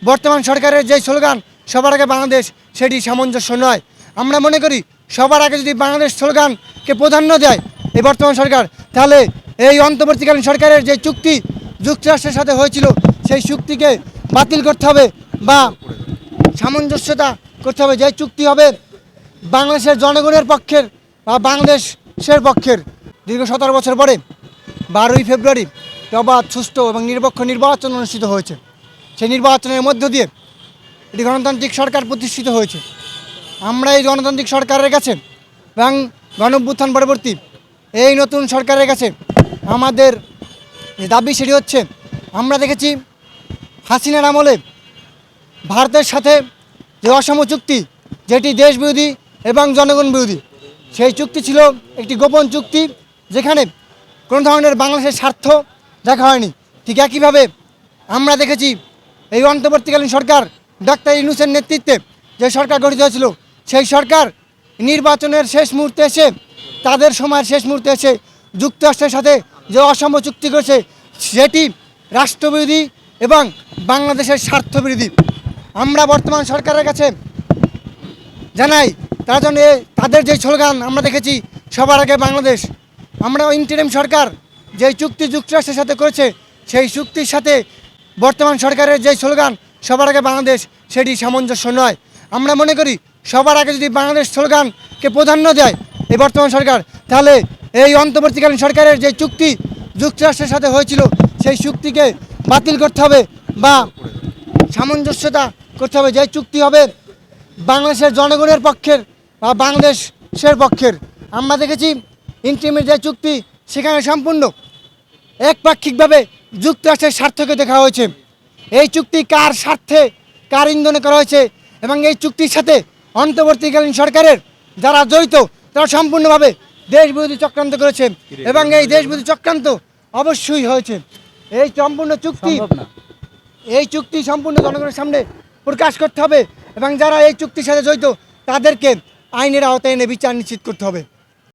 বর্তমান সরকারের যে স্লোগান সবার আগে বাংলাদেশ, সেটি সামঞ্জস্য নয়। আমরা মনে করি সবার আগে যদি বাংলাদেশ স্লোগানকে প্রাধান্য দেয় এই বর্তমান সরকার, তাহলে এই অন্তর্বর্তীকালীন সরকারের যে চুক্তি যুক্তরাষ্ট্রের সাথে হয়েছিল সেই চুক্তিকে বাতিল করতে হবে বা সামঞ্জস্যতা করতে হবে। যে চুক্তি হবে বাংলাদেশের জনগণের পক্ষের বা বাংলাদেশের পক্ষের। দীর্ঘ 17 বছর পরে 12ই ফেব্রুয়ারি অবাধ, সুষ্ঠু এবং নিরপেক্ষ নির্বাচন অনুষ্ঠিত হয়েছে। সেই নির্বাচনের মধ্য দিয়ে এটি গণতান্ত্রিক সরকার প্রতিষ্ঠিত হয়েছে। আমরা এই গণতান্ত্রিক সরকারের কাছে এবং গণঅভ্যুত্থান পরবর্তী এই নতুন সরকারের কাছে আমাদের যে দাবি সেটি হচ্ছে, আমরা দেখেছি হাসিনার আমলে ভারতের সাথে যে অসম চুক্তি, যেটি দেশ বিরোধী এবং জনগণ বিরোধী, সেই চুক্তি ছিল একটি গোপন চুক্তি, যেখানে কোনো ধরনের বাংলাদেশের স্বার্থ দেখা হয়নি। ঠিক একইভাবে আমরা দেখেছি এই অন্তর্বর্তীকালীন সরকার ডাক্তার ইউনূসের নেতৃত্বে যে সরকার গঠিত হয়েছিল, সেই সরকার নির্বাচনের শেষ মুহূর্তে এসে, তাদের সময়ের শেষ মুহূর্তে এসে যুক্তরাষ্ট্রের সাথে যে অসম চুক্তি করেছে, সেটি রাষ্ট্রবিরোধী এবং বাংলাদেশের স্বার্থবিরোধী। আমরা বর্তমান সরকারের কাছে জানাই তার জন্য তাদের যে স্লোগান আমরা দেখেছি সবার আগে বাংলাদেশ, আমরা ইন্টারিম সরকার যে চুক্তি যুক্তরাষ্ট্রের সাথে করেছে, সেই চুক্তির সাথে বর্তমান সরকারের যে স্লোগান সবার আগে বাংলাদেশ, সেটি সামঞ্জস্য নয়। আমরা মনে করি সবার আগে যদি বাংলাদেশ স্লোগানকে প্রাধান্য দেয় এই বর্তমান সরকার, তাহলে এই অন্তর্বর্তীকালীন সরকারের যে চুক্তি যুক্তরাষ্ট্রের সাথে হয়েছিল সেই চুক্তিকে বাতিল করতে হবে বা সামঞ্জস্যতা করতে হবে। যে চুক্তি হবে বাংলাদেশের জনগণের পক্ষের বা বাংলাদেশের পক্ষের। আমরা দেখেছি ইন্টারিমের যে চুক্তি, সেখানে সম্পূর্ণ একপাক্ষিকভাবে যুক্তরাষ্ট্রের স্বার্থকে দেখা হয়েছে। এই চুক্তি কার স্বার্থে, কার ইন্ধনে করা হয়েছে, এবং এই চুক্তির সাথে অন্তর্বর্তীকালীন সরকারের যারা জড়িত, তারা সম্পূর্ণভাবে দেশবিরোধী চক্রান্ত করেছে এবং এই দেশবিরোধী চক্রান্ত অবশ্যই হয়েছে। এই সম্পূর্ণ চুক্তি সম্পূর্ণ জনগণের সামনে প্রকাশ করতে হবে এবং যারা এই চুক্তির সাথে জড়িত তাদেরকে আইনের আওতায় এনে বিচার নিশ্চিত করতে হবে।